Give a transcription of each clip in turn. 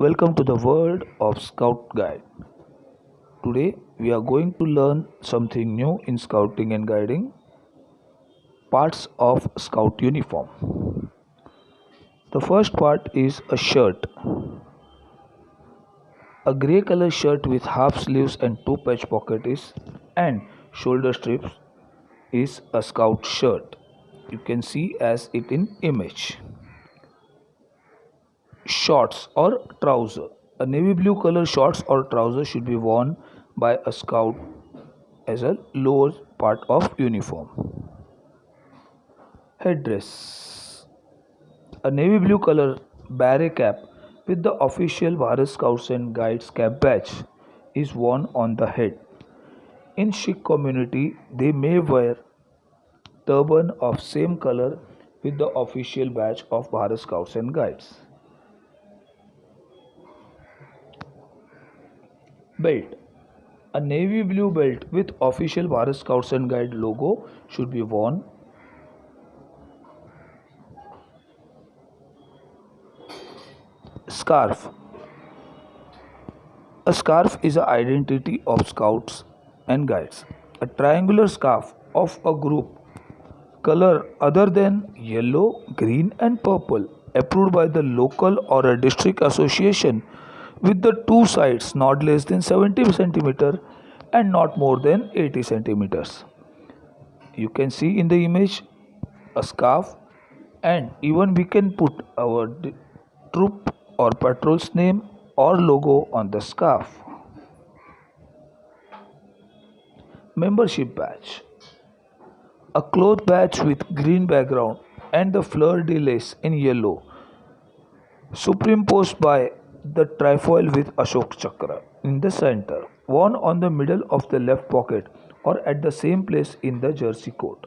Welcome to the world of Scout Guide. Today we are going to learn something new in scouting and guiding parts of scout uniform. The first part is a shirt. A grey color shirt with half sleeves and two patch pockets and shoulder strips is a scout shirt. You can see as it in image. Shorts or trouser. A navy blue color shorts or trouser should be worn by a scout as a lower part of uniform. Headdress. A navy blue color beret cap with the official Bharat Scouts and Guides cap badge is worn on the head. In Sikh community, they may wear turban of same color with the official badge of Bharat Scouts and Guides. Belt. A navy blue belt with official Bharat Scouts and Guide logo should be worn. Scarf. A scarf is an identity of Scouts and Guides. A triangular scarf of a group color other than yellow, green and purple approved by the local or a district association with the two sides not less than 70 centimeter and not more than 80 centimeters. You can see in the image a scarf, and even we can put our troop or patrol's name or logo on the scarf. Membership badge. A cloth badge with green background and the fleur de lis in yellow, superimposed by the trefoil with Ashok Chakra in the center, worn on the middle of the left pocket or at the same place in the jersey coat.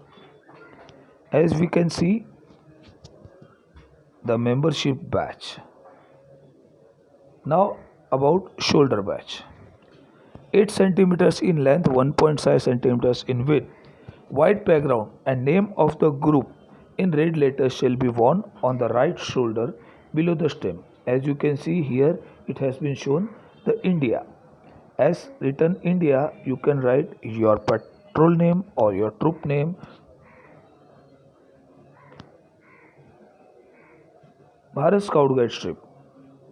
As we can see, the membership badge. Now about shoulder badge. 8 centimeters in length, 1.5 centimeters in width. White background and name of the group in red letters shall be worn on the right shoulder below the stem. As you can see here, it has been shown the India. As written India, you can write your patrol name or your troop name. Bharat Scout Guide strip.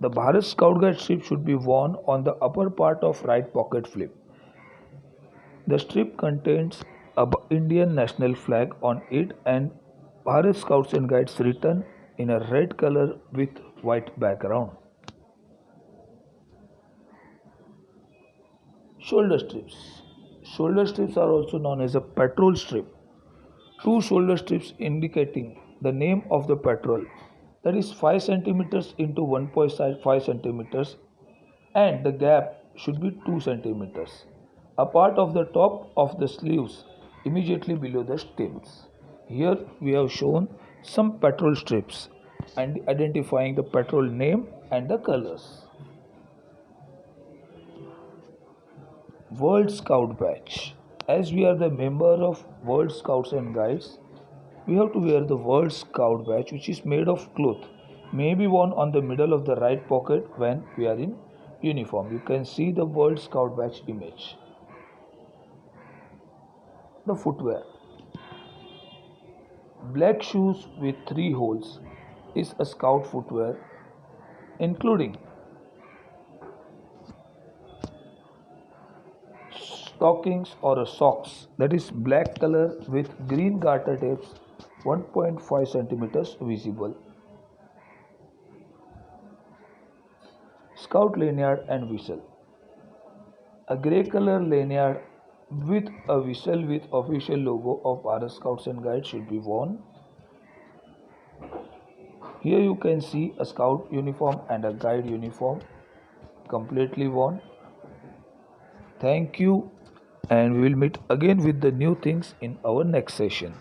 The Bharat Scout Guide strip should be worn on the upper part of right pocket flip. The strip contains a Indian national flag on it and Bharat Scouts and Guides written in a red color with white background. Shoulder strips. Shoulder strips are also known as a patrol strip. Two shoulder strips indicating the name of the patrol, that is 5 centimeters into 1.5 centimeters, and the gap should be 2 centimeters. A part of the top of the sleeves immediately below the stems. Here we have shown some patrol strips and identifying the patrol name and the colors. World Scout Badge. As we are the member of World Scouts and Guides, we have to wear the World Scout Badge, which is made of cloth, may be worn on the middle of the right pocket when we are in uniform. You can see the World Scout Badge image. The footwear. Black shoes with 3 holes is a scout footwear, including stockings or a socks, that is black color with green garter tapes 1.5 centimeters visible. Scout lanyard and whistle. A grey color lanyard with a whistle with official logo of Bharat Scouts and Guides should be worn. Here you can see a scout uniform and a guide uniform completely worn. Thank you, and we will meet again with the new things in our next session.